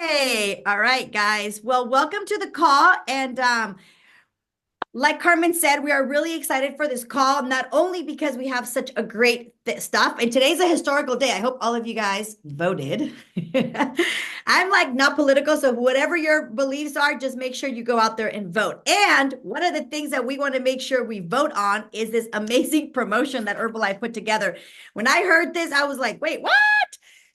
Hey, all right, guys. Well, welcome to the call. And like Carmen said, we are really excited for this call, not only because we have such a great stuff, and today's a historical day. I hope all of you guys voted. I'm like not political, so whatever your beliefs are, just make sure you go out there and vote. And one of the things that we want to make sure we vote on is this amazing promotion that Herbalife put together. When I heard this, I was like, wait, what?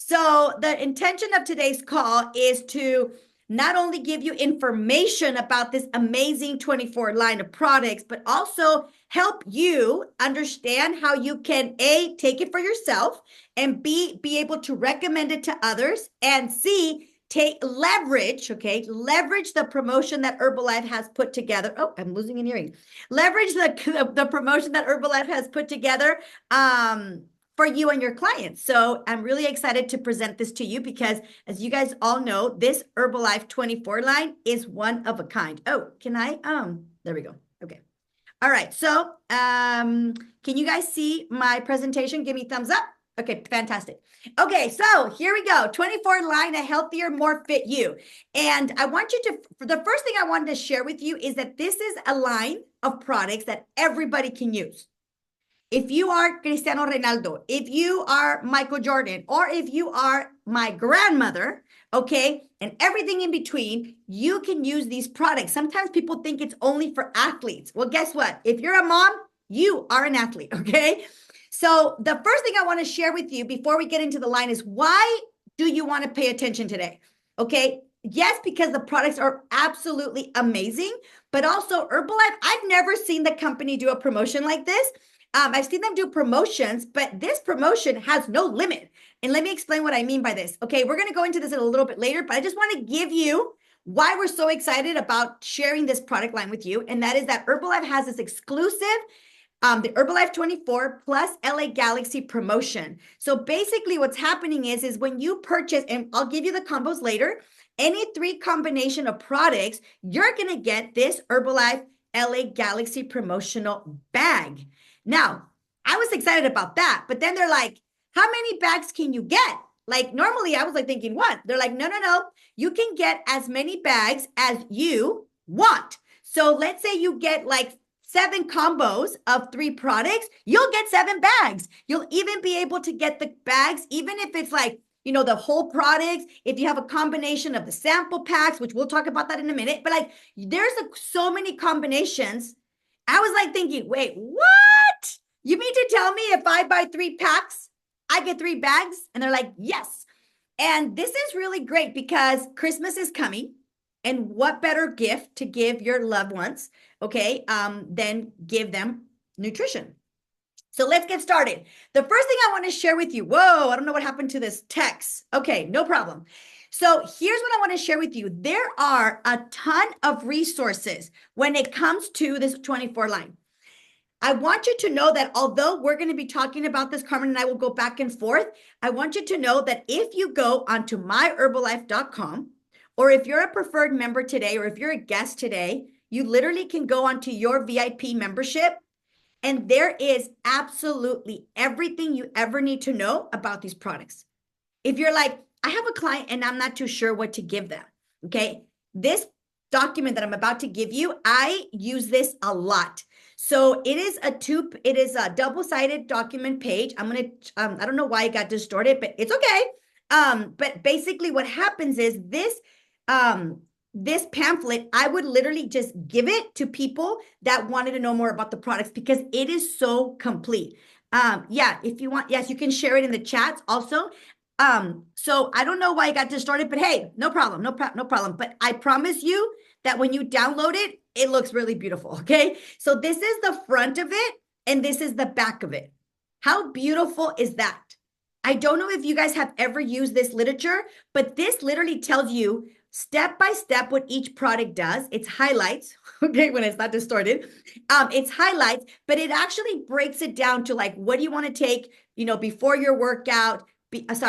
So the intention of today's call is to not only give you information about this amazing 24 line of products, but also help you understand how you can A, take it for yourself, and B, be able to recommend it to others, and C, leverage the promotion that Herbalife has put together. Oh, I'm losing an earring. Leverage the promotion that Herbalife has put together for you and your clients. So I'm really excited to present this to you because, as you guys all know, this Herbalife 24 line is one of a kind. Oh, can I, there we go. Okay. All right. So, can you guys see my presentation? Give me a thumbs up. Okay, fantastic. Okay, so here we go. 24 line, a healthier, more fit you. And I want you to, the first thing I wanted to share with you is that this is a line of products that everybody can use. If you are Cristiano Ronaldo, if you are Michael Jordan, or if you are my grandmother, okay, and everything in between, you can use these products. Sometimes people think it's only for athletes. Well, guess what? If you're a mom, you are an athlete, okay? So the first thing I want to share with you before we get into the line is, why do you want to pay attention today? Okay, yes, because the products are absolutely amazing, but also Herbalife, I've never seen the company do a promotion like this. I've seen them do promotions, but this promotion has no limit. And let me explain what I mean by this. Okay, we're going to go into this a little bit later, but I just want to give you why we're so excited about sharing this product line with you. And that is that Herbalife has this exclusive, the Herbalife 24 plus LA Galaxy promotion. So basically what's happening is when you purchase, and I'll give you the combos later, any 3 combination of products, you're going to get this Herbalife LA Galaxy promotional bag. Now, I was excited about that, but then they're like, how many bags can you get? Like normally I was like thinking, what? They're like, no. You can get as many bags as you want. So let's say you get like 7 combos of 3 products, you'll get 7 bags. You'll even be able to get the bags, even if it's like, you know, the whole products, if you have a combination of the sample packs, which we'll talk about that in a minute, but like there's so many combinations. I was like thinking, wait, what? You mean to tell me if I buy 3 packs, I get 3 bags? And they're like, yes. And this is really great because Christmas is coming. And what better gift to give your loved ones, okay, than give them nutrition. So let's get started. The first thing I want to share with you, whoa, I don't know what happened to this text. Okay, no problem. So here's what I want to share with you. There are a ton of resources when it comes to this 24 line. I want you to know that although we're going to be talking about this, Carmen and I will go back and forth. I want you to know that if you go onto myherbalife.com, or if you're a preferred member today, or if you're a guest today, you literally can go onto your VIP membership, and there is absolutely everything you ever need to know about these products. If you're like, I have a client and I'm not too sure what to give them, okay? This document that I'm about to give you, I use this a lot. So it is a double-sided document page. I don't know why it got distorted, but it's okay. But basically what happens is this pamphlet, I would literally just give it to people that wanted to know more about the products because it is so complete. Yeah, if you want, yes, you can share it in the chats also. So I don't know why it got distorted, but hey, no problem, no problem. But I promise you that when you download it, it looks really beautiful, okay? So this is the front of it, and this is the back of it. How beautiful is that? I don't know if you guys have ever used this literature, but this literally tells you step by step what each product does. It's highlights, okay, when it's not distorted. It's highlights, but it actually breaks it down to like, what do you want to take, you know, before your workout, as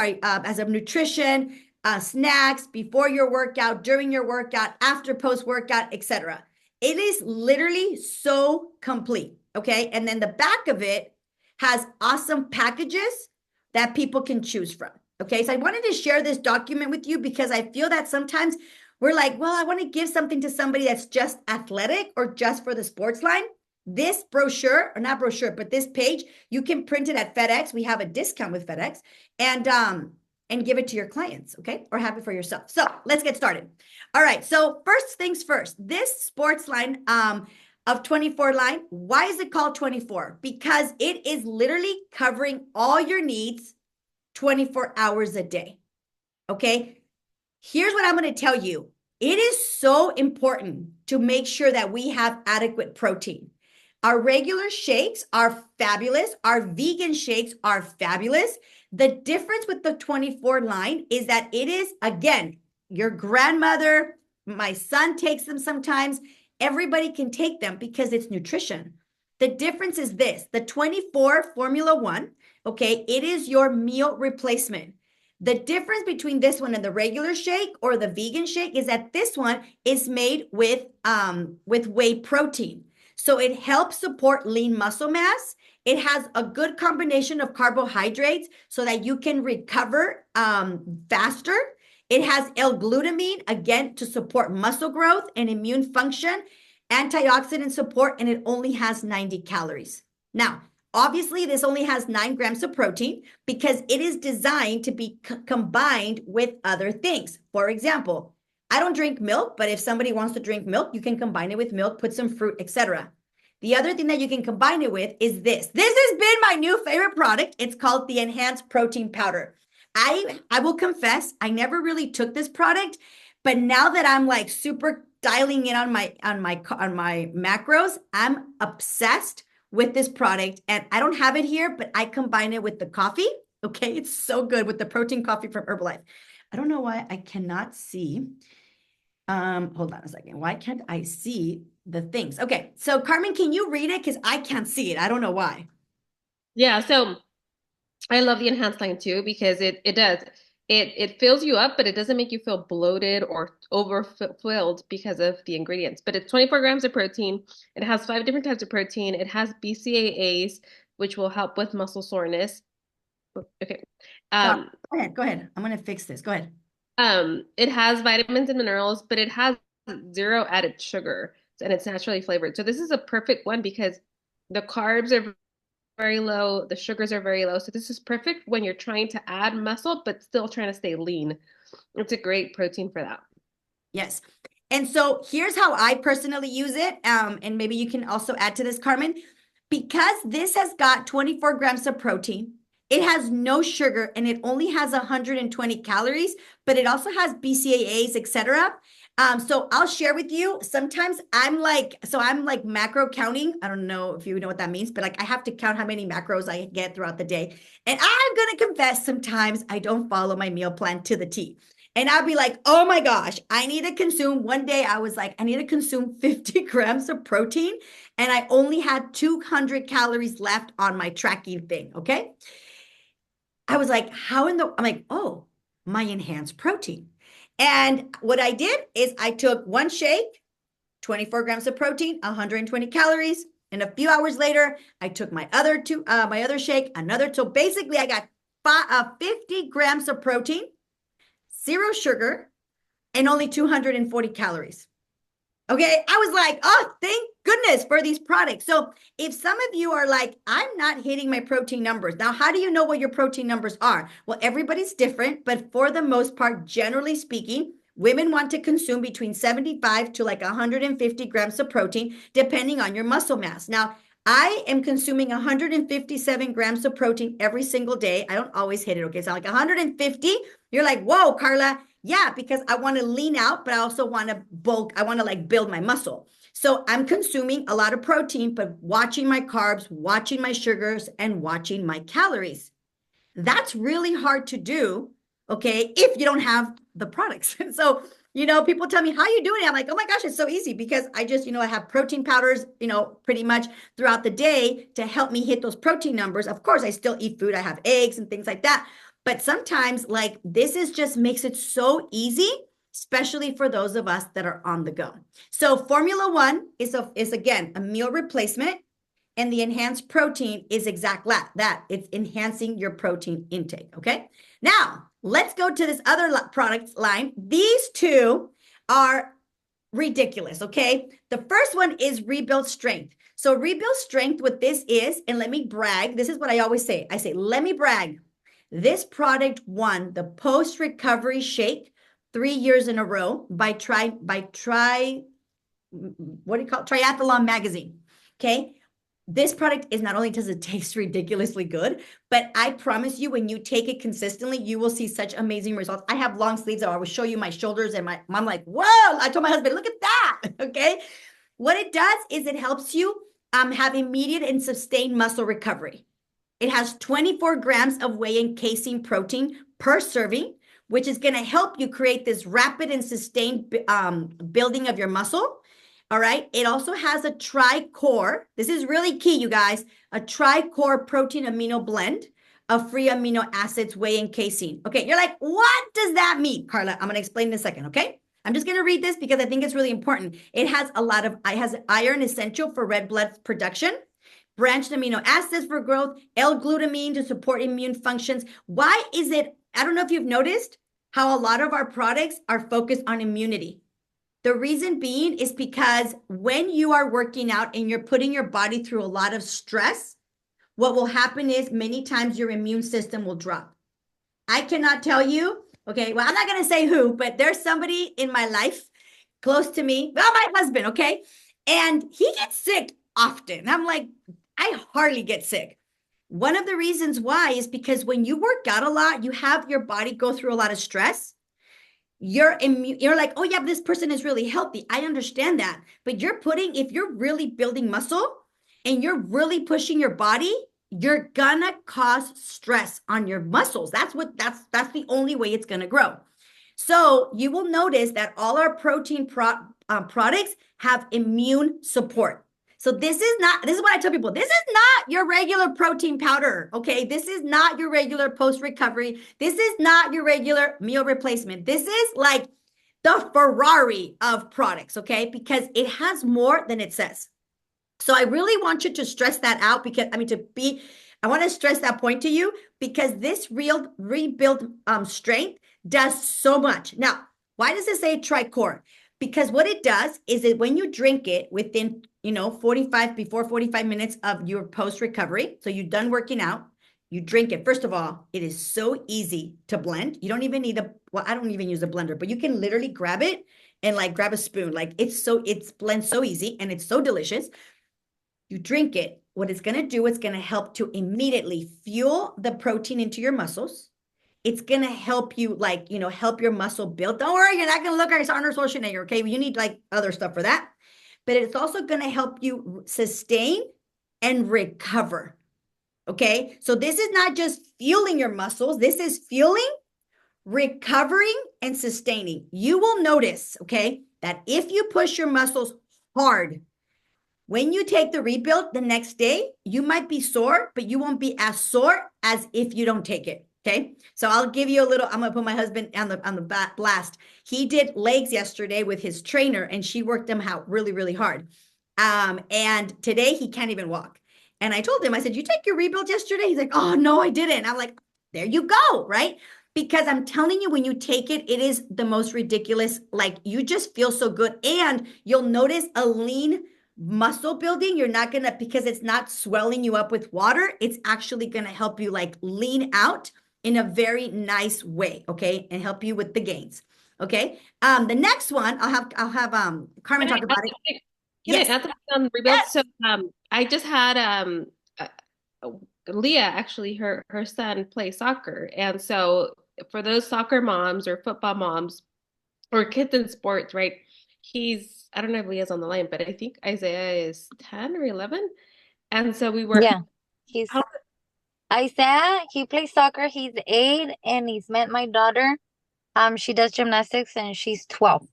a nutrition, snacks, before your workout, during your workout, after post-workout, etc. It is literally so complete, okay? And then the back of it has awesome packages that people can choose from, Okay, so I wanted to share this document with you because I feel that sometimes we're like, well, I want to give something to somebody that's just athletic or just for the sports line. This brochure, or not brochure, but this page, you can print it at FedEx. We have a discount with FedEx, and give it to your clients, okay? Or have it for yourself. So let's get started. All right, so first things first, this sports line of 24 line, why is it called 24? Because it is literally covering all your needs 24 hours a day. Okay. Here's what I'm going to tell you. It is so important to make sure that we have adequate protein. Our regular shakes are fabulous. Our vegan shakes are fabulous. The difference with the 24 line is that it is, again, your grandmother, my son takes them sometimes. Everybody can take them because it's nutrition. The difference is this, the 24 Formula One, okay, it is your meal replacement. The difference between this one and the regular shake or the vegan shake is that this one is made with whey protein. So it helps support lean muscle mass. It has a good combination of carbohydrates so that you can recover faster. It has L-glutamine, again, to support muscle growth and immune function, antioxidant support, and it only has 90 calories. Now, obviously, this only has 9 grams of protein because it is designed to be combined with other things. For example, I don't drink milk, but if somebody wants to drink milk, you can combine it with milk, put some fruit, etc. The other thing that you can combine it with is this. This has been my new favorite product. It's called the Enhanced Protein Powder. I will confess, I never really took this product, but now that I'm like super dialing in on my macros, I'm obsessed with this product, and I don't have it here, but I combine it with the coffee. Okay, it's so good with the protein coffee from Herbalife. I don't know why I cannot see. Hold on a second. Why can't I see the things? Okay, so Carmen, can you read it? Because I can't see it. I don't know why. Yeah, so I love the enhanced line too because it does. It fills you up, but it doesn't make you feel bloated or overfilled because of the ingredients. But it's 24 grams of protein. It has 5 different types of protein. It has BCAAs, which will help with muscle soreness. Okay. Stop. Um, Go ahead. I'm gonna fix this. Go ahead. it has vitamins and minerals, but it has zero added sugar and it's naturally flavored. So this is a perfect one because the carbs are very low, the sugars are very low. So this is perfect when you're trying to add muscle, but still trying to stay lean. It's a great protein for that. Yes. And so here's how I personally use it. And maybe you can also add to this, Carmen. Because this has got 24 grams of protein, it has no sugar, and it only has 120 calories, but it also has BCAAs, etc. So I'll share with you. Sometimes I'm like macro counting. I don't know if you know what that means, but like I have to count how many macros I get throughout the day. And I'm gonna confess, sometimes I don't follow my meal plan to the T. And I'd be like, oh my gosh, I need to consume. One day I was like, I need to consume 50 grams of protein. And I only had 200 calories left on my tracking thing. Okay. I was like, I'm like, oh, my enhanced protein. And what I did is I took one shake, 24 grams of protein, 120 calories. And a few hours later, I took my other shake, another. So basically, I got 50 grams of protein, zero sugar, and only 240 calories. Okay. I was like, oh, thank goodness for these products. So if some of you are like, I'm not hitting my protein numbers. Now, how do you know what your protein numbers are? Well, everybody's different, but for the most part, generally speaking, women want to consume between 75 to like 150 grams of protein, depending on your muscle mass. Now, I am consuming 157 grams of protein every single day. I don't always hit it. Okay. So like 150, you're like, whoa, Karla. Yeah, because I want to lean out, but I also want to bulk. I want to like build my muscle. So I'm consuming a lot of protein, but watching my carbs, watching my sugars, and watching my calories. That's really hard to do, okay, if you don't have the products. So, people tell me, how are you doing it? I'm like, oh my gosh, it's so easy because I just, I have protein powders, pretty much throughout the day to help me hit those protein numbers. Of course, I still eat food. I have eggs and things like that. But sometimes, like, this is just makes it so easy, especially for those of us that are on the go. So Formula One is again a meal replacement, and the enhanced protein is exact that. It's enhancing your protein intake. Okay. Now, Let's go to this other product line. These two are ridiculous, okay? The first one is Rebuild Strength. So Rebuild Strength, what this is, and let me brag, this is what I always say. I say, let me brag. This product won the post-recovery shake 3 years in a row what do you call it? Triathlon magazine. Okay. This product is not only does it taste ridiculously good, but I promise you, when you take it consistently, you will see such amazing results. I have long sleeves. I will show you my shoulders, and I'm like, whoa! I told my husband, look at that. Okay. What it does is it helps you have immediate and sustained muscle recovery. It has 24 grams of whey and casein protein per serving, which is going to help you create this rapid and sustained building of your muscle. All right. It also has a tri-core. This is really key, you guys. A tri-core protein amino blend of free amino acids, whey, and casein. Okay. You're like, what does that mean, Karla? I'm going to explain in a second. Okay. I'm just going to read this because I think it's really important. It has iron essential for red blood production, branched amino acids for growth, L-glutamine to support immune functions. Why is it? I don't know if you've noticed how a lot of our products are focused on immunity. The reason being is because when you are working out and you're putting your body through a lot of stress, what will happen is many times your immune system will drop. I cannot tell you, okay, well, I'm not going to say who, but there's somebody in my life close to me, well, my husband, okay? And he gets sick often. I'm like, I hardly get sick. One of the reasons why is because when you work out a lot, you have your body go through a lot of stress. You're like, oh yeah, this person is really healthy. I understand that. But if you're really building muscle and you're really pushing your body, you're gonna cause stress on your muscles. That's the only way it's gonna grow. So you will notice that all our protein products have immune support. So this is what I tell people. This is not your regular protein powder, okay? This is not your regular post-recovery. This is not your regular meal replacement. This is like the Ferrari of products, okay? Because it has more than it says. So I really want you to stress that out I want to stress that point to you because this real rebuild strength does so much. Now, why does it say tricore? Because what it does is that when you drink it within, 45 minutes of your post recovery, so you're done working out, you drink it. First of all, it is so easy to blend. You don't even need I don't even use a blender, but you can literally grab it and like grab a spoon. Like it's blends so easy and it's so delicious. You drink it. What it's going to do, it's going to help to immediately fuel the protein into your muscles. It's going to help you help your muscle build. Don't worry, you're not going to look like Arnold Schwarzenegger, okay? You need like other stuff for that. But it's also going to help you sustain and recover, okay? So this is not just fueling your muscles. This is fueling, recovering, and sustaining. You will notice, okay, that if you push your muscles hard, when you take the rebuild the next day, you might be sore, but you won't be as sore as if you don't take it. Okay. So I'm gonna put my husband on the blast. He did legs yesterday with his trainer and she worked him out really, really hard. And today he can't even walk. And I told him, I said, you take your rebuild yesterday? He's like, oh no, I didn't. I'm like, there you go. Right. Because I'm telling you, when you take it, it is the most ridiculous. Like you just feel so good and you'll notice a lean muscle building. You're not gonna, because it's not swelling you up with water, it's actually gonna help you like lean out in a very nice way, okay, and help you with the gains. Okay. The next one I'll have Carmen talk about it. Can I Yes. add something on rebuild? Yes. So I just had uh, Leah, actually her son plays soccer. And so for those soccer moms or football moms or kids in sports, right? I don't know if Leah's on the line, but I think Isaiah is 10 or 11. And so we were Yeah, he's how Isaiah. He plays soccer. He's 8, and he's met my daughter. She does gymnastics, and she's 12.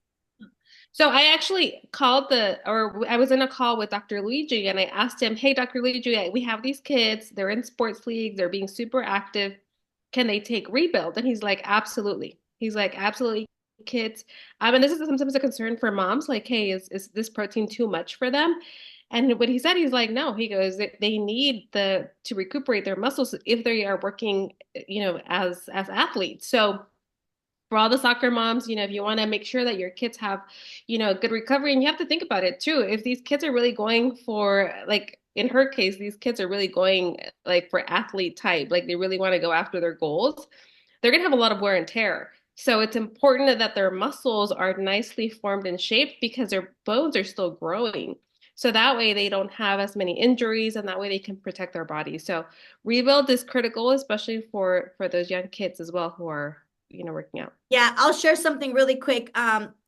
So I actually I was in a call with Dr. Luigi and I asked him, hey, Dr. Luigi, we have these kids, they're in sports leagues, they're being super active. Can they take rebuild? And he's like, absolutely. He's like, absolutely, kids. And this is sometimes a concern for moms, like, hey, is this protein too much for them? And what he said, he's like, no, he goes, they need to recuperate their muscles if they are working, as athletes. So for all the soccer moms, if you want to make sure that your kids have, good recovery, and you have to think about it too. If these kids are really going for, like in her case, these kids are really going like for athlete type, like they really want to go after their goals, they're going to have a lot of wear and tear. So it's important that their muscles are nicely formed and shaped because their bones are still growing. So that way they don't have as many injuries and that way they can protect their body. So rebuild is critical, especially for those young kids as well who are, working out. Yeah, I'll share something really quick.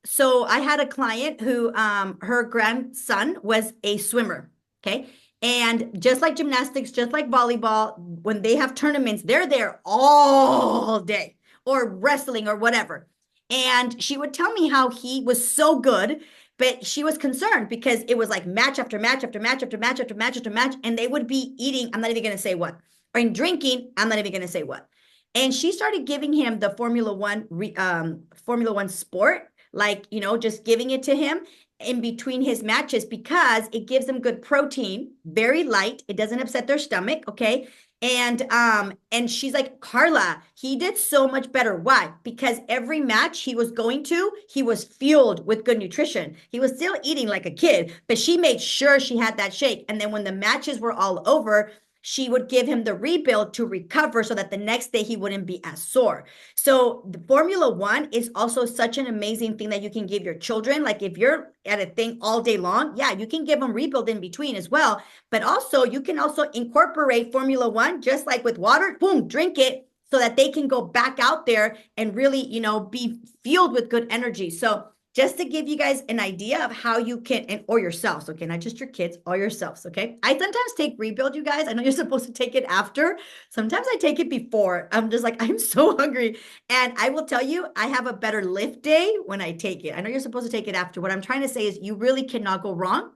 So I had a client who her grandson was a swimmer. Okay. And just like gymnastics, just like volleyball, when they have tournaments, they're there all day, or wrestling or whatever. And she would tell me how he was so good, but she was concerned because it was like match after match after match after match after match after match. And they would be eating, I'm not even going to say what, or in drinking, I'm not even going to say what. And she started giving him the Formula One sport, like, just giving it to him in between his matches because it gives them good protein, very light. It doesn't upset their stomach. Okay. And she's like, Karla, he did so much better. Why? Because every match he was going to, he was fueled with good nutrition. He was still eating like a kid, but she made sure she had that shake. And then when the matches were all over, she would give him the rebuild to recover so that the next day he wouldn't be as sore. So the Formula One is also such an amazing thing that you can give your children. Like if you're at a thing all day long, yeah, you can give them rebuild in between as well. But also you can also incorporate Formula One, just like with water, boom, drink it so that they can go back out there and really, be fueled with good energy. So just to give you guys an idea of how you can, or yourselves, okay, not just your kids, or yourselves, okay. I sometimes take rebuild, you guys. I know you're supposed to take it after. Sometimes I take it before. I'm just like, I'm so hungry. And I will tell you, I have a better lift day when I take it. I know you're supposed to take it after. What I'm trying to say is you really cannot go wrong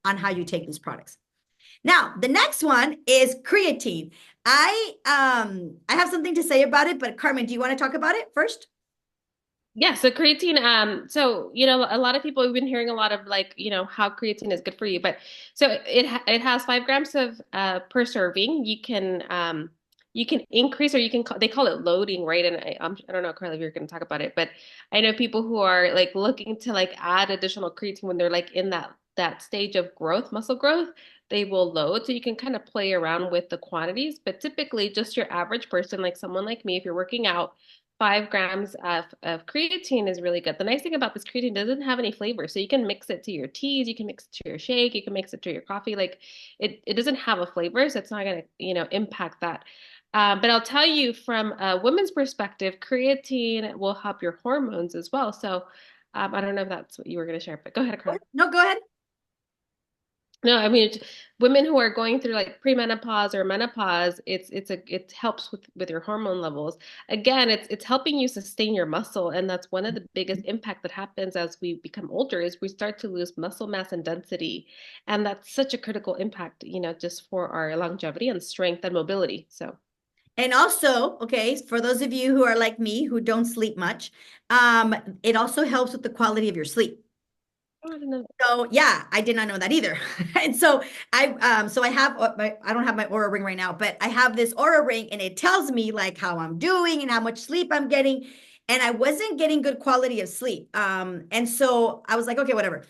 on how you take these products. Now, the next one is creatine. I have something to say about it, but Carmen, do you want to talk about it first? Yeah, so creatine, so a lot of people have been hearing a lot of like, how creatine is good for you, but so it has 5 grams of per serving. You can increase or they call it loading, right? And I don't know, Carly, if you're going to talk about it, but I know people who are like looking to like add additional creatine when they're like in that stage of growth, muscle growth, they will load. So you can kind of play around with the quantities, but typically just your average person, like someone like me, if you're working out, 5 grams of creatine is really good. The nice thing about this creatine doesn't have any flavor. So you can mix it to your teas, you can mix it to your shake, you can mix it to your coffee. Like it doesn't have a flavor, so it's not gonna, impact that. But I'll tell you from a woman's perspective, creatine will help your hormones as well. So I don't know if that's what you were gonna share, but go ahead, Carla. No, go ahead. No, I mean women who are going through like premenopause or menopause, it helps with your hormone levels. Again, it's helping you sustain your muscle, and that's one of the biggest impact that happens as we become older is we start to lose muscle mass and density, and that's such a critical impact, just for our longevity and strength and mobility. So, And also, okay, for those of you who are like me who don't sleep much, it also helps with the quality of your sleep. oh, I don't know. So yeah, I did not know that either. And so I have I don't have my Aura ring right now, but I have this Aura ring and it tells me like how I'm doing and how much sleep I'm getting. And I wasn't getting good quality of sleep. And so I was like, okay, whatever.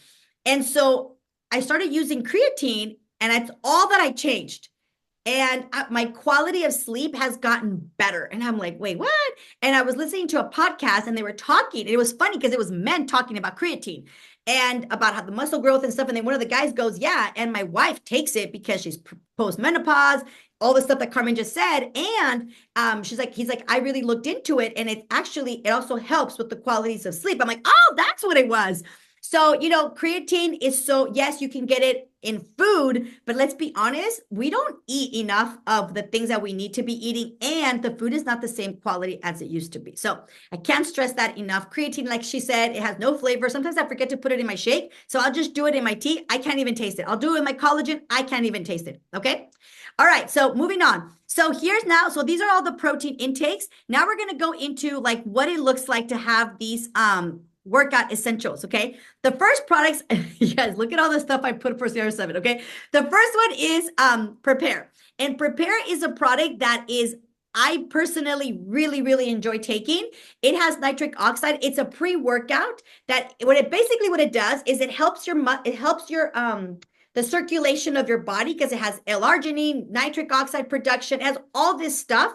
And so I started using creatine, and that's all that I changed. And my quality of sleep has gotten better. And I'm like, wait, what? And I was listening to a podcast and they were talking. It was funny because it was men talking about creatine and about how the muscle growth and stuff. And then one of the guys goes, yeah. And my wife takes it because she's post-menopause, all the stuff that Carmen just said. And he's like, I really looked into it. And it also helps with the qualities of sleep. I'm like, oh, that's what it was. So, creatine is yes, you can get it in food, but let's be honest, we don't eat enough of the things that we need to be eating, and the food is not the same quality as it used to be. So I can't stress that enough. Creatine, like she said, it has no flavor. Sometimes I forget to put it in my shake, so I'll just do it in my tea. I can't even taste it. I'll do it in my collagen. I can't even taste it. Okay. All right. So moving on. So these are all the protein intakes. Now we're going to go into like what it looks like to have these workout essentials, okay? The first products, you guys, look at all the stuff I put for CR7, okay? The first one is Prepare. And Prepare is a product that is I personally really enjoy taking. It has nitric oxide. It's a pre-workout that what it does is it helps your the circulation of your body because it has L-arginine, nitric oxide production, it has all this stuff.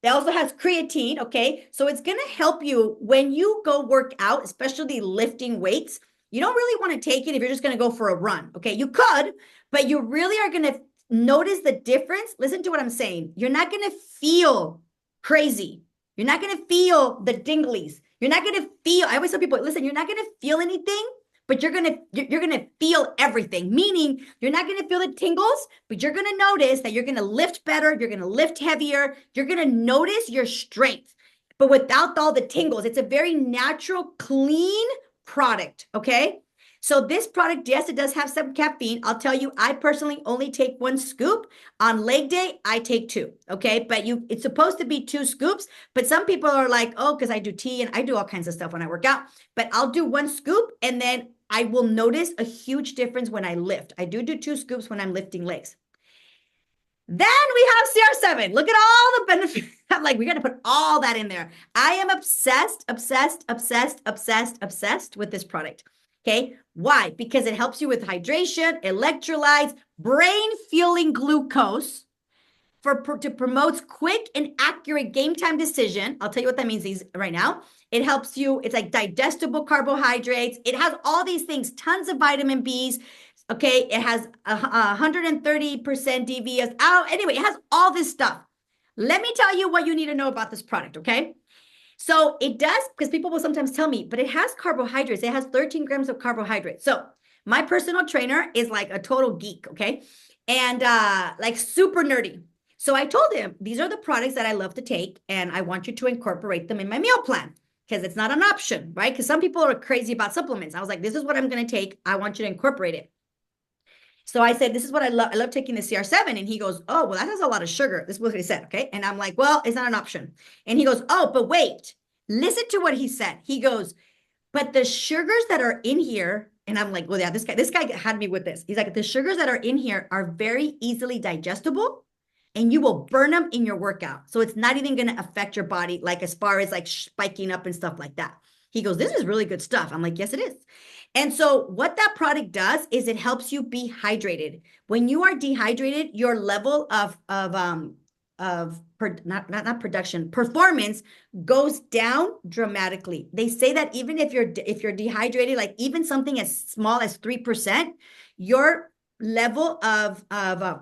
It also has creatine, okay? So it's going to help you when you go work out, especially lifting weights. You don't really want to take it if you're just going to go for a run, okay? You could, but you really are going to notice the difference. Listen to what I'm saying. You're not going to feel crazy. You're not going to feel the dinglies. You're not going to feel, I always tell people, listen, you're not going to feel anything, but you're gonna feel everything. Meaning you're not gonna feel the tingles, but you're gonna notice that you're gonna lift better, you're gonna lift heavier, you're gonna notice your strength, but without all the tingles. It's a very natural, clean product, okay? So this product, yes, it does have some caffeine. I'll tell you, I personally only take 1 scoop. On leg day, I take 2, okay? But it's supposed to be 2 scoops, but some people are like, oh, because I do tea and I do all kinds of stuff when I work out, but I'll do 1 scoop and then I will notice a huge difference when I lift. I do 2 scoops when I'm lifting legs. Then we have CR7. Look at all the benefits. I'm like, we got to put all that in there. I am obsessed with this product. Okay. Why? Because it helps you with hydration, electrolytes, brain fueling glucose to promote quick and accurate game time decision. I'll tell you what that means right now. It helps you. It's like digestible carbohydrates. It has all these things, tons of vitamin Bs. Okay. It has 130% DVS. Oh, anyway, it has all this stuff. Let me tell you what you need to know about this product. Okay. So it does, because people will sometimes tell me, but it has carbohydrates. It has 13 grams of carbohydrates. So my personal trainer is like a total geek, okay? And like super nerdy. So I told him, these are the products that I love to take, and I want you to incorporate them in my meal plan because it's not an option, right? Because some people are crazy about supplements. I was like, this is what I'm going to take. I want you to incorporate it. So I said, this is what I love. I love taking the CR7. And he goes, oh, well, that has a lot of sugar. This is what he said. Okay. And I'm like, well, it's not an option. And he goes, oh, but wait, listen to what he said. He goes, but the sugars that are in here, and I'm like, well, yeah, this guy had me with this. He's like, the sugars that are in here are very easily digestible and you will burn them in your workout. So it's not even going to affect your body, like as far as like spiking up and stuff like that. He goes, this is really good stuff. I'm like, yes, it is. And so what that product does is it helps you be hydrated. When you are dehydrated, your level of performance goes down dramatically. They say that even if you're dehydrated, like even something as small as 3%, your level of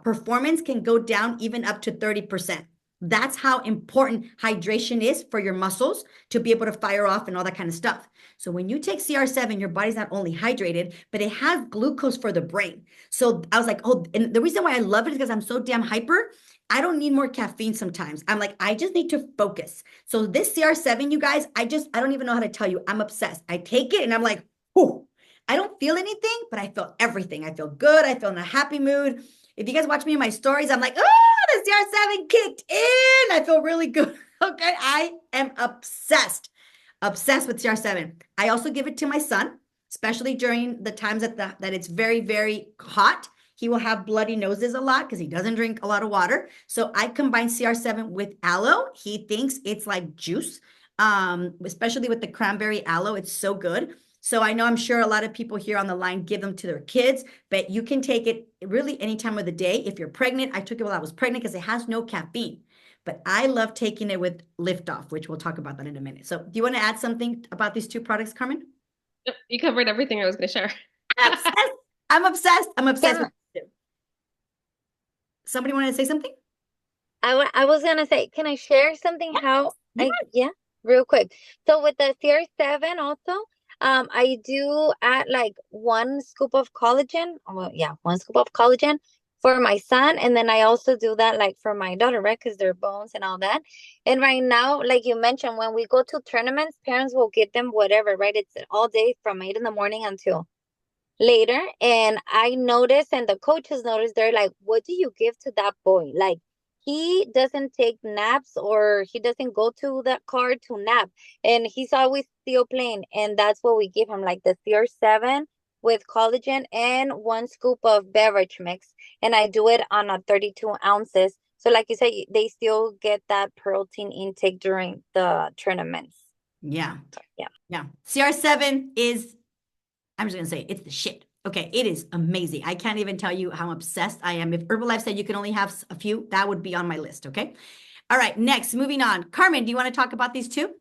performance can go down even up to 30%. That's how important hydration is for your muscles to be able to fire off and all that kind of stuff. So when you take CR7, your body's not only hydrated, but it has glucose for the brain. So I was like, oh, and the reason why I love it is because I'm so damn hyper. I don't need more caffeine sometimes. I'm like, I just need to focus. So this CR7, you guys, I don't even know how to tell you. I'm obsessed. I take it and I'm like, whoo, I don't feel anything, but I feel everything. I feel good. I feel in a happy mood. If you guys watch me in my stories, I'm like, oh, the CR7 kicked in. I feel really good. Okay. I am obsessed with CR7. I also give it to my son, especially during the times that it's very, very hot. He will have bloody noses a lot because he doesn't drink a lot of water. So I combine CR7 with aloe. He thinks it's like juice, especially with the cranberry aloe. It's so good. So I know I'm sure a lot of people here on the line give them to their kids, but you can take it really any time of the day. If you're pregnant, I took it while I was pregnant because it has no caffeine. But I love taking it with Liftoff, which we'll talk about that in a minute. So do you want to add something about these 2 products, Carmen? Yep, you covered everything I was going to share. I'm obsessed. I'm obsessed Yeah. with it. Somebody wanted to say something? I was gonna say, can I share something? How Yeah. yeah, real quick. So with the CR7 also, I do add like 1 scoop of collagen. Well, yeah, 1 scoop of collagen for my son, and then I also do that like for my daughter, right? Because they're bones and all that. And right now, like you mentioned, when we go to tournaments, parents will get them whatever, right? It's all day from 8 in the morning until later. And I noticed, and the coaches noticed, they're like, what do you give to that boy? Like, he doesn't take naps, or he doesn't go to that car to nap. And he's always still playing. And that's what we give him, like the CR7 with collagen and 1 scoop of beverage mix. And I do it on a 32 ounces. So like you said, they still get that protein intake during the tournaments. Yeah. Yeah. Yeah. CR7 is, I'm just going to say, it's the shit. Okay, it is amazing. I can't even tell you how obsessed I am. If Herbalife said you can only have a few, that would be on my list, okay? All right, next, moving on. Carmen, do you want to talk about these two?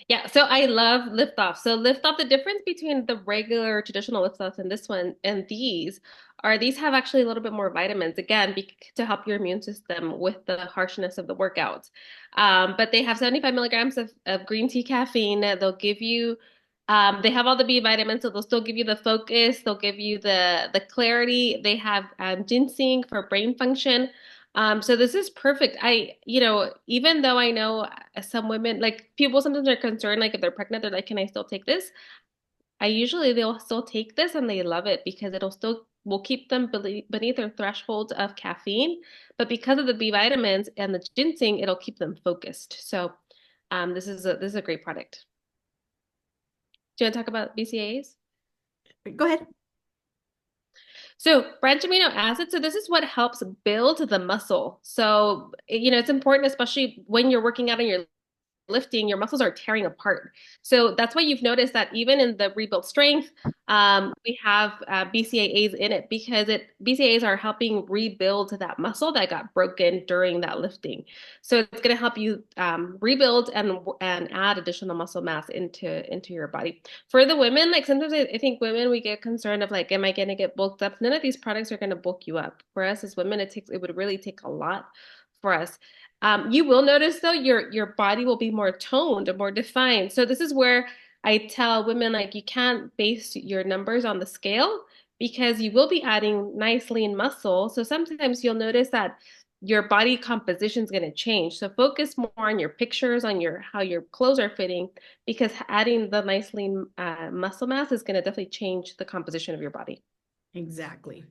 Yeah, so I love lift off. So lift off, the difference between the regular traditional lift offs and this one and these are these have actually a little bit more vitamins, again, to help your immune system with the harshness of the workouts. But they have 75 milligrams of green tea caffeine. They'll give you they have all the B vitamins, so they'll still give you the focus, they'll give you the clarity. They have ginseng for brain function. So this is perfect. Even though I know some women, like people sometimes are concerned, like if they're pregnant, they're like, can I still take this? They'll still take this and they love it because it'll still will keep them beneath their threshold of caffeine, but because of the B vitamins and the ginseng, it'll keep them focused. So, this is a great product. Do you want to talk about BCAAs? Go ahead. So branch amino acids, so this is what helps build the muscle. So, it's important, especially when you're working out and you're lifting, your muscles are tearing apart. So that's why you've noticed that even in the rebuild strength, we have BCAAs in it because BCAAs are helping rebuild that muscle that got broken during that lifting. So it's going to help you rebuild and add additional muscle mass into your body. For the women, like sometimes I think women, we get concerned of like, am I going to get bulked up? None of these products are going to bulk you up. For us as women, it would really take a lot for us. You will notice though your body will be more toned, more defined. So this is where I tell women like you can't base your numbers on the scale because you will be adding nice lean muscle. So sometimes you'll notice that your body composition is going to change. So focus more on your pictures, on your how your clothes are fitting, because adding the nice lean muscle mass is going to definitely change the composition of your body. Exactly.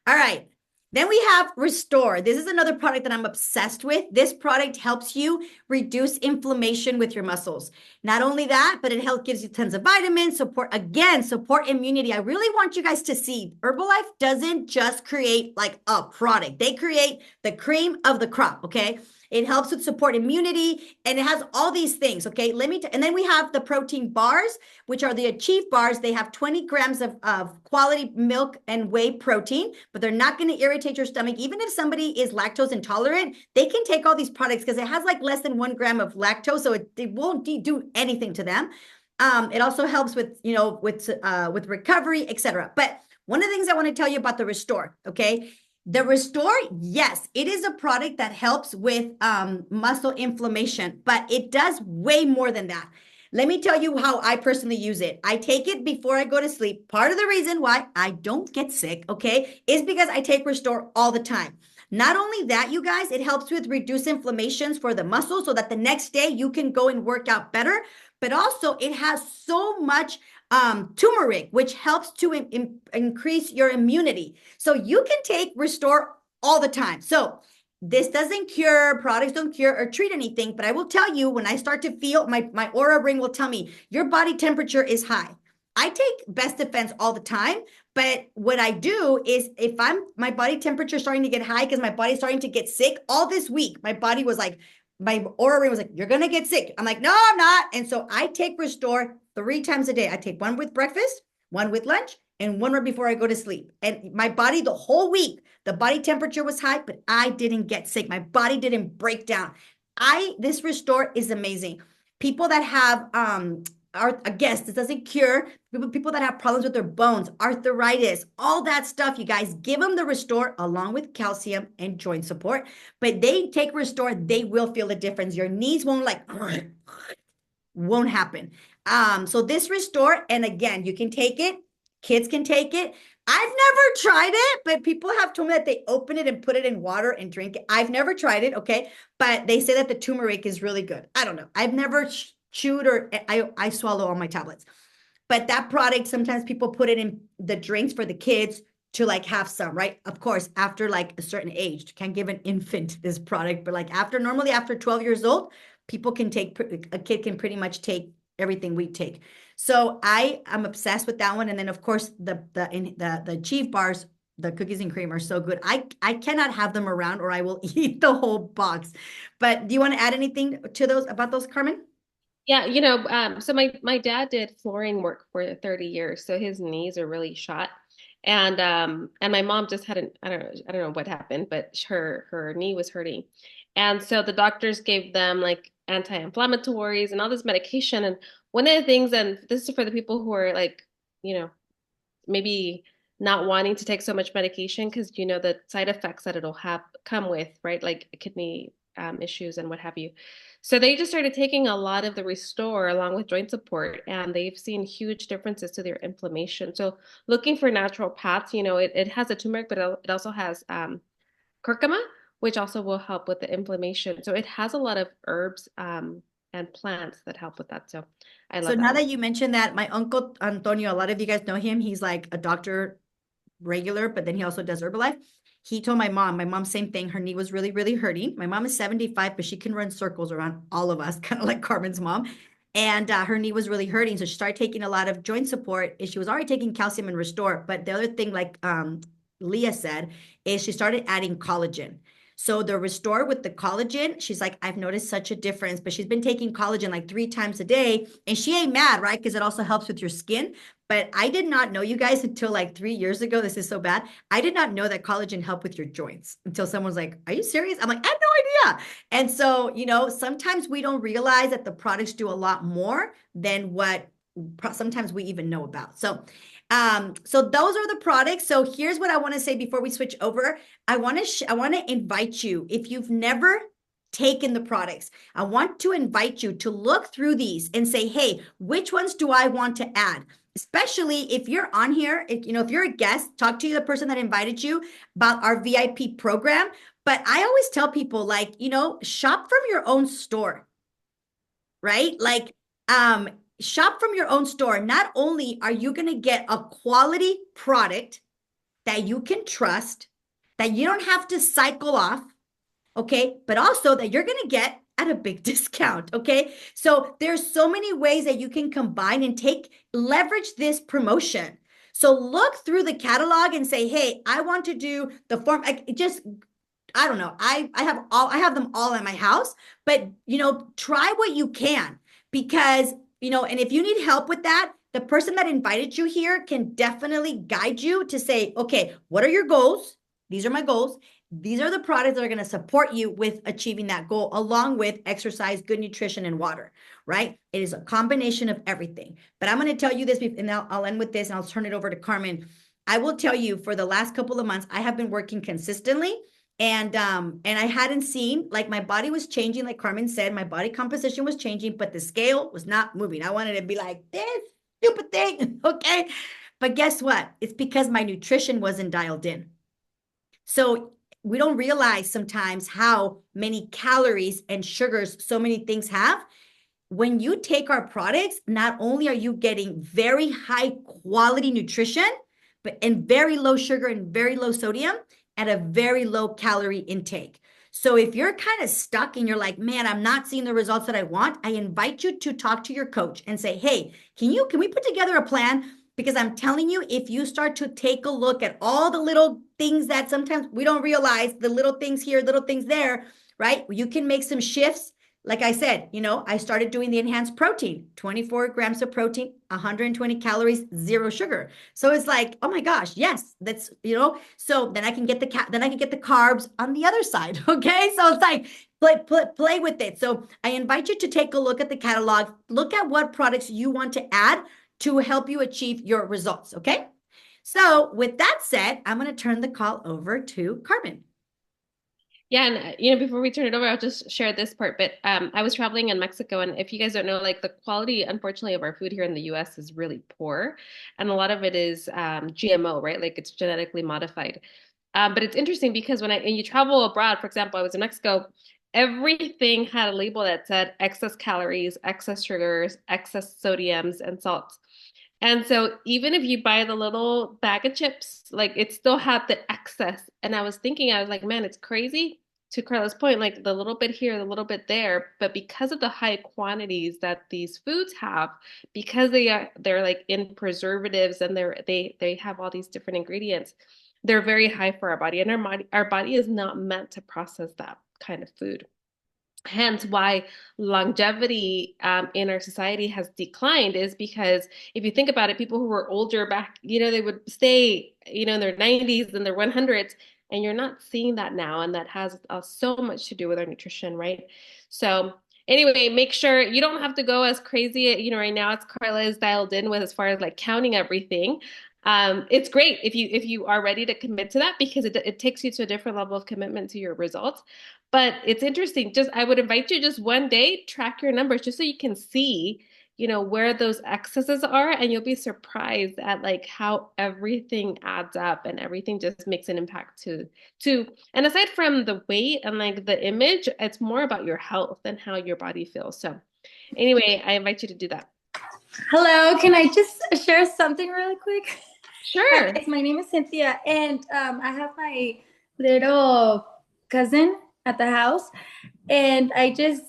All right. Then we have Restore. This is another product that I'm obsessed with. This product helps you reduce inflammation with your muscles. Not only that, but it gives you tons of vitamins, support immunity. I really want you guys to see Herbalife doesn't just create like a product. They create the cream of the crop, okay? It helps with support immunity and it has all these things, okay? And then we have the protein bars, which are the Achieve bars. They have 20 grams of quality milk and whey protein, but they're not going to irritate your stomach. Even if somebody is lactose intolerant, they can take all these products because it has like less than 1 gram of lactose, so it won't do anything to them. It also helps with, with recovery, etc. But one of the things I want to tell you about the Restore, okay? The Restore, yes, it is a product that helps with muscle inflammation, but it does way more than that. Let me tell you how I personally use it. I take it before I go to sleep. Part of the reason why I don't get sick, okay, is because I take Restore all the time. Not only that, you guys, it helps with reduce inflammations for the muscle so that the next day you can go and work out better, but also it has so much turmeric, which helps to increase your immunity. So you can take Restore all the time. So this doesn't cure, products don't cure or treat anything, but I will tell you when I start to feel my aura ring will tell me your body temperature is high. I take Best Defense all the time, but what I do is if my body temperature is starting to get high because my body's starting to get sick, all this week, my body was like, my aura ring was like, you're going to get sick. I'm like, no, I'm not. And so I take Restore 3 times a day. I take one with breakfast, one with lunch, and one right before I go to sleep. And my body the whole week, the body temperature was high, but I didn't get sick. My body didn't break down. This Restore is amazing. People that have this doesn't cure people that have problems with their bones, arthritis, all that stuff. You guys give them the Restore along with calcium and joint support. But they take Restore, they will feel a difference. Your knees won't won't happen. So this Restore, and again, you can take it. Kids can take it. I've never tried it, but people have told me that they open it and put it in water and drink it. I've never tried it, okay? But they say that the turmeric is really good. I don't know. I've never chewed or I swallow all my tablets. But that product, sometimes people put it in the drinks for the kids. to like have some, right? Of course, after like a certain age, can't give an infant this product, but like normally after 12 years old, people can take, a kid can pretty much take everything we take. So I'm obsessed with that one. And then of course the Achieve bars, the cookies and cream are so good. I cannot have them around or I will eat the whole box. But do you want to add anything to those about those, Carmen? Yeah, so my dad did flooring work for 30 years, so his knees are really shot. And my mom just had I don't know what happened, but her knee was hurting. And so the doctors gave them like anti-inflammatories and all this medication. And one of the things, and this is for the people who are like, you know, maybe not wanting to take so much medication because the side effects that it'll have come with, right? Like kidney issues and what have you. So they just started taking a lot of the Restore along with joint support, and they've seen huge differences to their inflammation. So looking for natural paths, it has a turmeric, but it also has curcuma, which also will help with the inflammation. So it has a lot of herbs and plants that help with that. So I So love that now one. that you mentioned that, my uncle Antonio, a lot of you guys know him. He's like a doctor regular, but then he also does Herbalife. He told my mom, same thing. Her knee was really, really hurting. My mom is 75, but she can run circles around all of us, kind of like Carmen's mom. And her knee was really hurting. So she started taking a lot of joint support. And she was already taking calcium and Restore. But the other thing, like Leah said, is she started adding collagen. So the Restore with the collagen, she's like, I've noticed such a difference, but she's been taking collagen like 3 times a day. And she ain't mad, right? Because it also helps with your skin. But I did not know, you guys, until like 3 years ago. This is so bad. I did not know that collagen helped with your joints until someone's like, are you serious? I'm like, I had no idea. And so, sometimes we don't realize that the products do a lot more than what sometimes we even know about. So those are the products. So here's what I want to say before we switch over. I want to invite you, if you've never taken the products, I want to invite you to look through these and say, hey, which ones do I want to add? Especially if you're on here, if you're a guest, talk to the person that invited you about our VIP program. But I always tell people, like, shop from your own store, right? Like, shop from your own store. Not only are you going to get a quality product that you can trust, that you don't have to cycle off, okay, but also that you're going to get at a big discount, okay? So there's so many ways that you can combine and leverage this promotion. So look through the catalog and say, hey, I want to do the form. I don't know. I have them all at my house, but try what you can, because and if you need help with that, the person that invited you here can definitely guide you to say, okay, what are your goals? These are my goals. These are the products that are going to support you with achieving that goal, along with exercise, good nutrition, and water, right? It is a combination of everything. But I'm going to tell you this, and I'll end with this, and I'll turn it over to Carmen. I will tell you, for the last couple of months, I have been working consistently, and I hadn't seen, like, my body was changing, like Carmen said, my body composition was changing, but the scale was not moving. I wanted to be like, this stupid thing, okay? But guess what? It's because my nutrition wasn't dialed in. So we don't realize sometimes how many calories and sugars so many things have. When you take our products, not only are you getting very high quality nutrition, and very low sugar and very low sodium at a very low calorie intake. So if you're kind of stuck and you're like, man, I'm not seeing the results that I want, I invite you to talk to your coach and say, hey, can we put together a plan? Because I'm telling you, if you start to take a look at all the little things that sometimes we don't realize, the little things here, little things there, right? You can make some shifts. Like I said, I started doing the enhanced protein, 24 grams of protein, 120 calories, zero sugar. So it's like, oh my gosh, yes, that's, so then I can get the carbs on the other side. Okay. So it's like, play with it. So I invite you to take a look at the catalog, look at what products you want to add to help you achieve your results. Okay. So with that said, I'm going to turn the call over to Carmen. Yeah, and before we turn it over, I'll just share this part. But I was traveling in Mexico, and if you guys don't know, like the quality, unfortunately, of our food here in the U.S. is really poor, and a lot of it is GMO, right? Like it's genetically modified. But it's interesting because and you travel abroad, for example, I was in Mexico, everything had a label that said excess calories, excess sugars, excess sodiums, and salts. And so even if you buy the little bag of chips, like it still had the excess. And I was thinking, I was like, man, it's crazy to Carla's point, like the little bit here, the little bit there. But because of the high quantities that these foods have, because they're like in preservatives and they have all these different ingredients, they're very high for our body. And our body is not meant to process that kind of food. Hence why longevity in our society has declined is because if you think about it, people who were older back, they would stay, in their 90s and their 100s, and you're not seeing that now. And that has so much to do with our nutrition, right? So anyway, make sure you don't have to go as crazy. Right now it's Carla is dialed in with as far as like counting everything. It's great if you are ready to commit to that because it takes you to a different level of commitment to your results. But it's interesting. Just I would invite you just one day, track your numbers just so you can see, where those excesses are, and you'll be surprised at like how everything adds up and everything just makes an impact to and aside from the weight and like the image, it's more about your health and how your body feels. So anyway, I invite you to do that. Hello, can I just share something really quick? Sure. Hi, guys, my name is Cynthia, and I have my little cousin at the house, and I just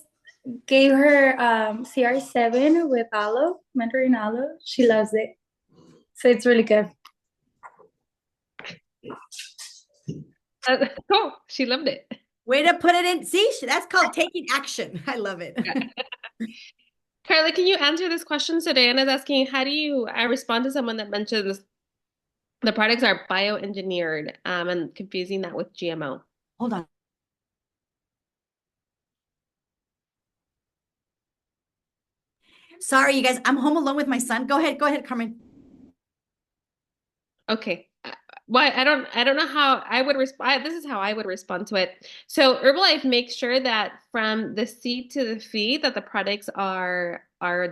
gave her CR7 with aloe, mandarin aloe. She loves it, so it's really good. Cool. She loved it. Way to put it in. See, that's called taking action. I love it. Carla, can you answer this question? So Diana's asking, how do I respond to someone that mentions the products are bioengineered and confusing that with GMO? Hold on. Sorry, you guys. I'm home alone with my son. Go ahead, Carmen. Okay. Well, I don't know how I would respond. This is how I would respond to it. So Herbalife makes sure that from the seed to the feed that the products are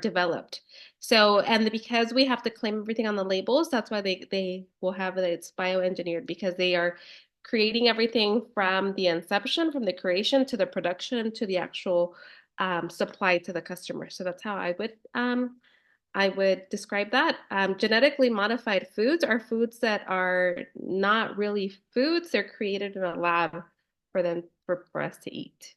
developed. So and because we have to claim everything on the labels, that's why they will have that it's bioengineered because they are creating everything from the inception, from the creation to the production to the actual supply to the customer. So that's how I would describe that. Genetically modified foods are foods that are not really foods. They're created in a lab for us to eat.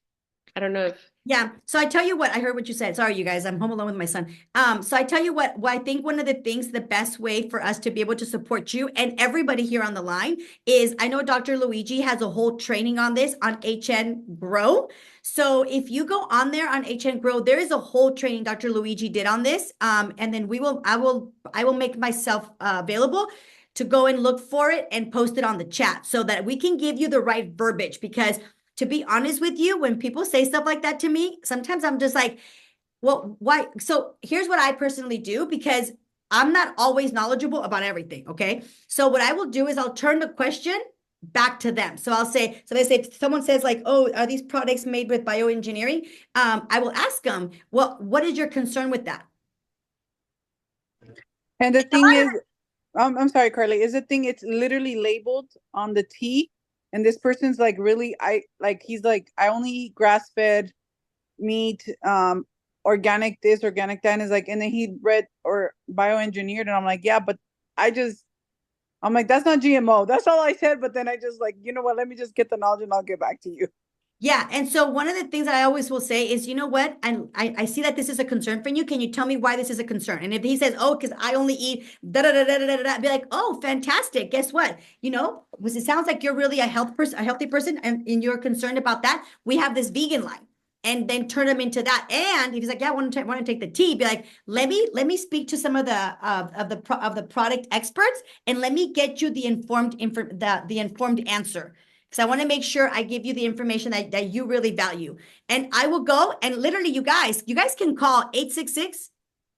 I don't know if Yeah. So I tell you what, I heard what you said. Sorry, you guys, I'm home alone with my son. So I tell you what I think one of the things, the best way for us to be able to support you and everybody here on the line is I know Dr. Luigi has a whole training on this on HN Grow. So if you go on there on HN Grow, there is a whole training Dr. Luigi did on this. And then I will make myself available to go and look for it and post it on the chat so that we can give you the right verbiage because to be honest with you, when people say stuff like that to me, sometimes I'm just like, well, why? So here's what I personally do because I'm not always knowledgeable about everything. Okay. So what I will do is I'll turn the question back to them. So I'll say, so they say, if someone says like, oh, are these products made with bioengineering? I will ask them, well, what is your concern with that? And the thing is, I'm sorry, Carly, is the thing it's literally labeled on the tea. And this person's like, really, he's like, I only eat grass-fed meat, organic this, organic that. And is like, and then he read or bioengineered. And I'm like, yeah, but I'm like, that's not GMO. That's all I said. But then I just like, you know what, let me just get the knowledge and I'll get back to you. Yeah. And so one of the things that I always will say is, you know what? And I see that this is a concern for you. Can you tell me why this is a concern? And if he says, oh, because I only eat da da da da da da, be like, oh, fantastic. Guess what? It sounds like you're really a healthy person, and you're concerned about that. We have this vegan line. And then turn them into that. And if he's like, yeah, I want to take the tea, be like, let me speak to some of the product experts, and let me get you the informed answer. Because I want to make sure I give you the information that you really value. And I will go and literally, you guys can call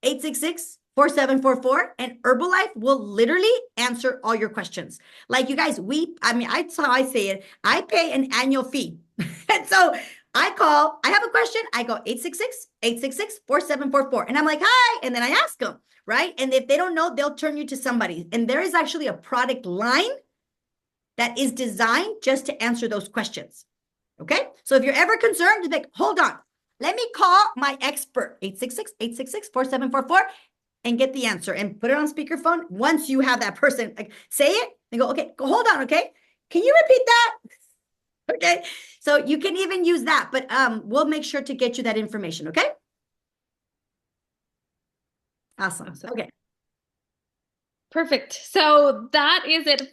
866-866-4744 and Herbalife will literally answer all your questions. Like you guys, that's how I say it. I pay an annual fee. And so I have a question. I go 866-866-4744. And I'm like, hi. And then I ask them, right? And if they don't know, they'll turn you to somebody. And there is actually a product line that is designed just to answer those questions. Okay. So if you're ever concerned, you're like, hold on, let me call my expert, 866-866-4744. and get the answer and put it on speakerphone. Once you have that person, like, say it and go, okay, go, hold on, okay? Can you repeat that? Okay, so you can even use that, but we'll make sure to get you that information, okay? Awesome. Okay. Perfect. So that is it